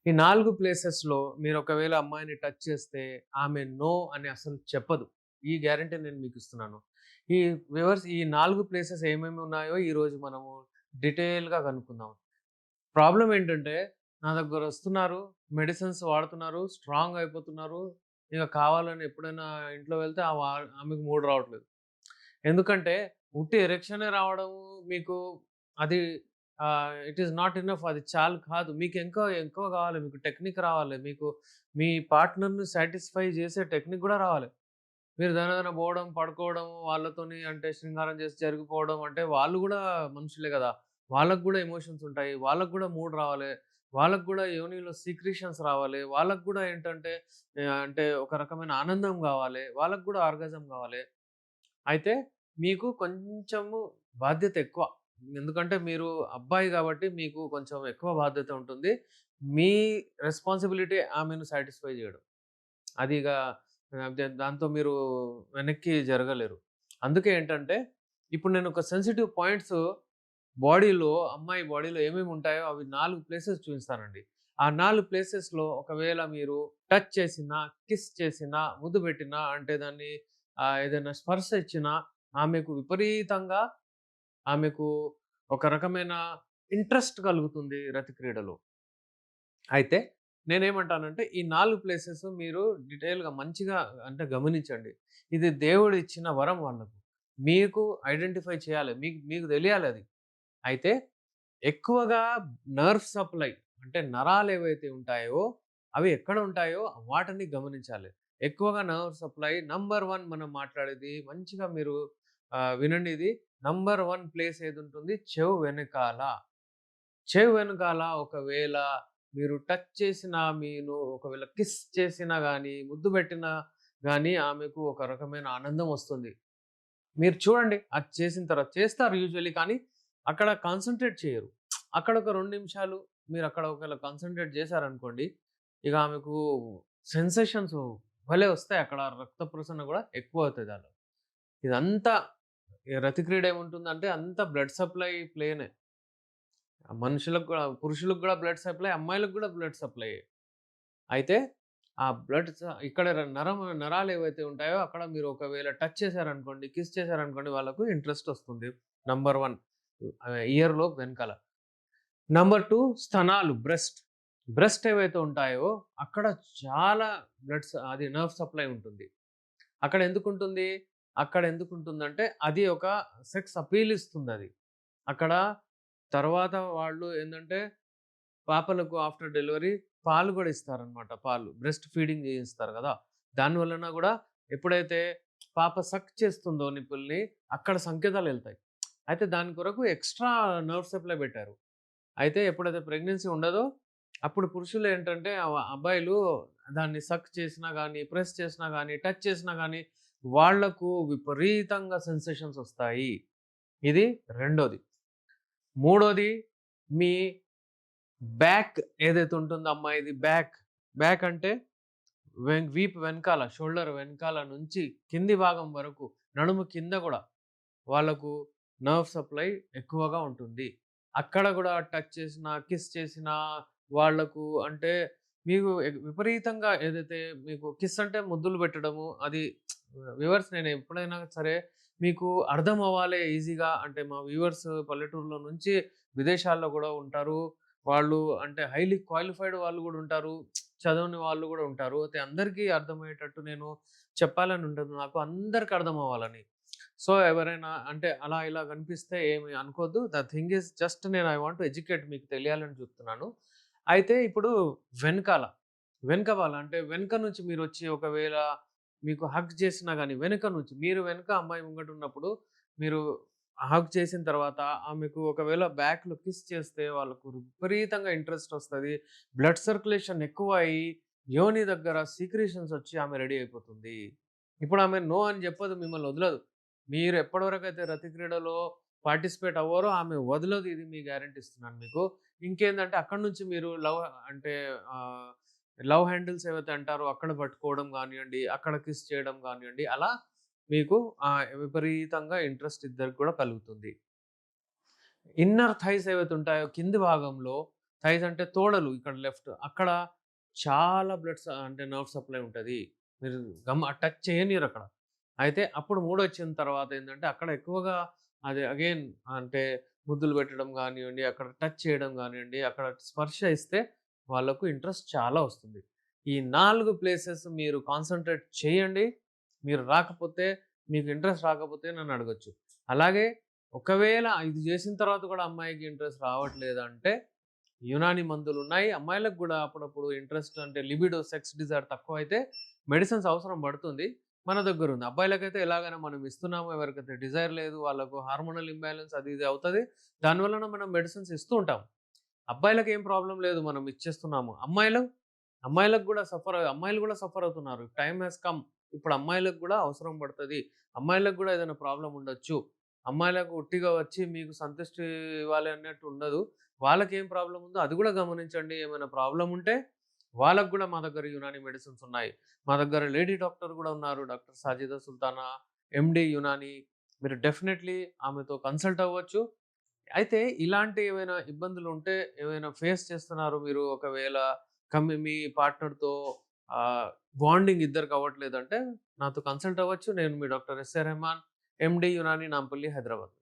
ఈ 4 ప్లేసెస్‌లో మీరు ఒకవేళ అమ్మాయిని టచ్ చేస్తే ఆమె నో అని అసలు చెప్పదు. ఈ గ్యారంటీ నేను మీకిస్తున్నాను. ఈ ఈ 4 ప్లేసెస్ ఏమేమి ఉన్నాయో ఈరోజు మనము డీటెయిల్‌గా కనుక్కుందాం. ప్రాబ్లమ్ ఏంటంటే నా దగ్గరొస్తున్నారు, మెడిసిన్స్ వాడుతున్నారు, స్ట్రాంగ్ అయిపోతున్నారు. ఇక కావాలని ఎప్పుడైనా ఇంట్లో వెళ్తే ఆమెకు మూడ్ రావట్లేదు. ఎందుకంటే ఉట్టి ఎరెక్షనే రావడము మీకు అది ఇట్ ఈస్ నాట్ ఎనఫ్, అది చాలు కాదు. మీకు ఇంకా ఎక్కువ కావాలి. మీకు టెక్నిక్ రావాలి. మీకు మీ పార్ట్నర్‌ని సాటిస్ఫై చేసే టెక్నిక్ గూడా రావాలి. మీరు దనదన పోవడం, పడుకోవడం, వాళ్ళతోని అంటే శృంగారం చేసి జరిగిపోవడం అంటే వాళ్ళు గూడా మనుషులే గదా! వాళ్ళకి గూడా ఎమోషన్స్ ఉంటాయి. వాళ్ళకి గూడా మూడ్ రావాలి. వాళ్ళకి గూడా యోనిలో సీక్రెషన్స్ రావాలి. వాళ్ళకి గూడా ఏంటంటే అంటే ఒక రకమైన ఆనందం గావాలి. వాళ్ళకి గూడా ఆర్గాజం గావాలి. అయితే మీకు కొంచెము బాధ్యత ఎక్కువ. ఎందుకంటే మీరు అబ్బాయి గాబట్టి మీకు కొంచెం ఎక్కువ బాధ్యత ఉంటుంది. మీ రెస్పాన్సిబిలిటీ ఆమెను సాటిస్ఫై జేయడం. అది ఇగ దాంతో మీరు వెనక్కి జరగలేరు. అందుకే ఏంటంటే, ఇప్పుడు నేను ఒక సెన్సిటివ్ పాయింట్స్ అమ్మాయి బాడీలో ఏమేమి ఉంటాయో అవి 4 ప్లేసెస్ చూపిస్తానండి. ఆ 4 ప్లేసెస్‌లో ఒకవేళ మీరు టచ్ చేసినా, కిస్ చేసినా, ముద్దు పెట్టినా అంటే దాన్ని ఏదైనా స్పర్శ ఇచ్చినా ఆమెకు విపరీతంగా ఆమెకు ఒక రకమైన ఇంట్రెస్ట్ కలుగుతుంది రతి క్రీడలో. అయితే నేనేమంటానంటే ఈ 4 ప్లేసెస్ మీరు డీటెయిల్‌గా మంచిగా అంటే గమనించండి. ఇది దేవుడిచ్చిన వరం వాళ్ళకు. మీకు ఐడెంటిఫై చేయాలి. మీకు మీకు తెలియాలది. అయితే ఎక్కువగా నర్వ్ సప్లై అంటే నరాలేవైతే ఉంటాయో అవి ఎక్కడ ఉంటాయో వాటిని గమనించాలి. ఎక్కువగా నర్వ్ సప్లై నంబర్ 1 మనం మాట్లాడేది మంచిగా మీరు వినండి ఇది. నంబర్ 1 ప్లేస్ ఏదుంటుంది? చెవు వెనకాల. చెవి వెనకాల ఒకవేళ మీరు టచ్ చేసినా, ఒకవేళ కిస్ చేసినా గానీ, ముద్దు పెట్టినా గానీ, ఆమెకు ఒక రకమైన ఆనందం వస్తుంది. మీరు చూడండి అది చేసిన తర్వాత. చేస్తారు యూజువల్లీ కానీ, అక్కడ కాన్సంట్రేట్ చేయరు. అక్కడ ఒక 2 నిమిషాలు మీరక్కడ ఒకవేళ కాన్సంట్రేట్ చేశారనుకోండి, ఇక ఆమెకు సెన్సేషన్స్ భలే వస్తాయి. అక్కడ రక్త ప్రసరణ గూడా ఎక్కువవుతది ఆళ్ళ. ఇదంతా ఈ రతి క్రీడ ఏముంటుందంటే అంతా బ్లడ్ సప్లై ప్లేనే. మనుషులకు గూడా పురుషులకు గూడా బ్లడ్ సప్లై, అమ్మాయిలకు గూడా బ్లడ్ సప్లైయే. అయితే ఆ బ్లడ్ ఇక్కడ నరాలేవైతే ఉంటాయో అక్కడ మీరు ఒకవేళ టచ్ చేశారనుకోండి, కిస్ చేశారనుకోండి వాళ్ళకు ఇంట్రెస్ట్ ఒస్తుంది. నంబర్ 1 ఇయర్‌లో వెనకాల. Number 2 స్తనాలు breast. బ్రెస్ట్ ఏవైతే ఉంటాయో అక్కడ చాలా అది నర్వ్ సప్లై ఉంటుంది. అక్కడ ఎందుకుంటుంది? అక్కడ ఎందుకుంటుందంటే అది ఒక సెక్స్ అపీల్ ఇస్తుందది. అక్కడ తర్వాత వాళ్ళు ఏందంటే పాపలకు ఆఫ్టర్ డెలివరీ పాలు గూడా ఇస్తారనమాట. పాలు. బ్రెస్ట్ ఫీడింగ్ జేయిస్తారు గదా! దాని వలన గూడా ఎప్పుడైతే పాప సక్ చేస్తుందో నిప్పుల్ని అక్కడ సంకేతాలెళ్తాయి. అయితే దాని కొరకు ఎక్స్‌ట్రా నర్వ్ సప్లై బెట్టారు. అయితే ఎప్పుడైతే ప్రెగ్నెన్సీ ఉండదో అప్పుడు పురుషులేంటంటే అబ్బాయిలు దాన్ని సక్ చేసినా గానీ, ప్రెస్ చేసినా గానీ, టచ్ చేసినా గానీ వాళ్ళకు విపరీతంగా సెన్సేషన్స్ ఒస్తాయి. ఇది రెండోది. మూడోది మీ బ్యాక్ ఏదైతే ఉంటుందో అమ్మాయిది బ్యాక్. బ్యాక్ అంటే వీపు వెనకాల, షోల్డర్ వెనకాల నుంచి కింది భాగం వరకు, నడుము కింద గూడా వాళ్ళకు నర్వ్ సప్లై ఎక్కువగా ఉంటుంది. అక్కడ గూడా టచ్ చేసినా, కిస్ చేసినా వాళ్ళకు అంటే మీకు విపరీతంగా ఏదైతే మీకు కిస్ అంటే ముద్దులు పెట్టడము అది వ్యూవర్స్ నేను ఎప్పుడైనా సరే మీకు అర్థం అవ్వాలి ఈజీగా అంటే మా వ్యూవర్స్ పల్లెటూరులో నుంచి విదేశాల్లో గూడా ఉంటారు. వాళ్ళు అంటే హైలీ క్వాలిఫైడ్ వాళ్ళు గూడా ఉంటారు. చదవని వాళ్ళు గూడా ఉంటారు. అయితే అందరికీ అర్థమయ్యేటట్టు నేను చెప్పాలని ఉండదు నాకు. అందరికి అర్థం అవ్వాలని. సో, ఎవరైనా అంటే అలా ఇలా కనిపిస్తే ఏమి అనుకోద్దు. The thing is just I want to educate మీకు తెలియాలని చెప్తున్నాను. అయితే ఇప్పుడు వెనకాల, వెనక వాళ్ళ అంటే వెనక నుంచి మీరొచ్చి ఒకవేళ మీకు హగ్ చేసినా గాని వెనక నుంచి మీరు వెనక అమ్మాయి ముంగటున్నప్పుడు మీరు హగ్ చేసిన తర్వాత ఆమెకు ఒకవేళ బ్యాక్‌లో కిస్ చేస్తే వాళ్ళకు విపరీతంగా ఇంట్రెస్ట్ ఒస్తది. బ్లడ్ సర్క్యులేషన్ ఎక్కువయ్యి యోని దగ్గర సీక్రెషన్స్ ఒచ్చి ఆమె రెడీ అయిపోతుంది. ఇప్పుడు ఆమె నో అని జెప్పదు. మిమ్మల్ని వదలదు. మీరు ఎప్పటివరకైతే రతి క్రీడలో పార్టిసిపేట్ అవ్వరో ఆమె వదలదు. ఇది మీ గ్యారంటీ ఇస్తున్నాను మీకు. ఇంకేందంటే అక్కడి నుంచి మీరు అంటే ఆహ్, లవ్ హ్యాండిల్స్ ఏవైతే అంటారో అక్కడ పట్టుకోవడం గానియండి, అక్కడ కిస్ చేయడం గానియండి, అలా మీకు విపరీతంగా ఇంట్రెస్ట్ ఇద్దరికి కూడా కలుగుతుంది. ఇన్నర్ థైస్ ఏవైతే ఉంటాయో కింది భాగంలో థైస్ అంటే తోడలు ఇక్కడ లెఫ్ట్ అక్కడ చాలా అంటే నర్వ్ సప్లై ఉంటది. మీరు టచ్ చేయనీయరక్కడ. అయితే అప్పుడు మూడొచ్చిన తర్వాత ఏందంటే, అక్కడ ఎక్కువగా అది అగైన్ అంటే ముద్దులు పెట్టడం గానియండి, అక్కడ టచ్ చేయడం గానియండి, అక్కడ స్పర్శ ఇస్తే వాళ్ళకు ఇంట్రెస్ట్ చాలా వస్తుంది. ఈ 4 ప్లేసెస్ మీరు కాన్సంట్రేట్ చేయండి. మీరు రాకపోతే మీకు ఇంట్రెస్ట్ రాకపోతే నన్నడగొచ్చు. అలాగే ఒకవేళ ఇది జేసిన తర్వాత కూడా అమ్మాయికి ఇంట్రెస్ట్ రావట్లేదంటే యునాని మందులున్నాయి. అమ్మాయిలకు గూడా అప్పుడప్పుడు ఇంట్రెస్ట్ అంటే లిబిడో, సెక్స్ డిజైర్ తక్కువైతే మెడిసిన్స్ అవసరం పడుతుంది. మన దగ్గరుంది. అబ్బాయిలకైతే ఎలాగైనా మనం ఇస్తున్నాము. ఎవరికైతే డిజైర్ లేదు, వాళ్ళకు హార్మోనల్ ఇంబాలెన్స్ అది ఇది అవుతది. దానివలన మనం మెడిసిన్స్ ఇస్తూ ఉంటాం. అబ్బాయిలకేం ప్రాబ్లమ్ లేదు. మనం ఇచ్చేస్తున్నాము. అమ్మాయిలకు గూడా అమ్మాయిలు గూడా సఫర్ అవుతున్నారు. Time has come. ఇప్పుడు అమ్మాయిలకు గూడా అవసరం పడతది. అమ్మాయిలకు గూడా ఏదైనా ప్రాబ్లమ్ ఉండొచ్చు. అమ్మాయిలకు ఉట్టిగా వచ్చి మీకు సంతృష్టి ఇవ్వాలి అన్నట్టు ఉండదు. వాళ్ళకేం ప్రాబ్లమ్ ఉందో అది గూడా గమనించండి. ఏమైనా ప్రాబ్లమ్ ఉంటే వాళ్ళకి గూడా మా దగ్గర యునాని మెడిసిన్స్ ఉన్నాయి. మా దగ్గర లేడీ డాక్టర్ గూడా ఉన్నారు. Doctor Sajida Sultana, MD Unani. మీరు డెఫినైట్‌లీ ఆమెతో కన్సల్ట్ అవ్వచ్చు. అయితే ఇలాంటి ఏవైనా ఇబ్బందులుంటే, ఏవైనా ఫేస్ చేస్తున్నారు మీరు ఒకవేళ మీ పార్ట్నర్‌తో ఆహ్, బాండింగ్ ఇద్దరికి అవ్వట్లేదంటే నాతో కన్సల్ట్ అవ్వచ్చు. నేను మీ doctor S A Rehman, MD Unani Nampally, Hyderabad.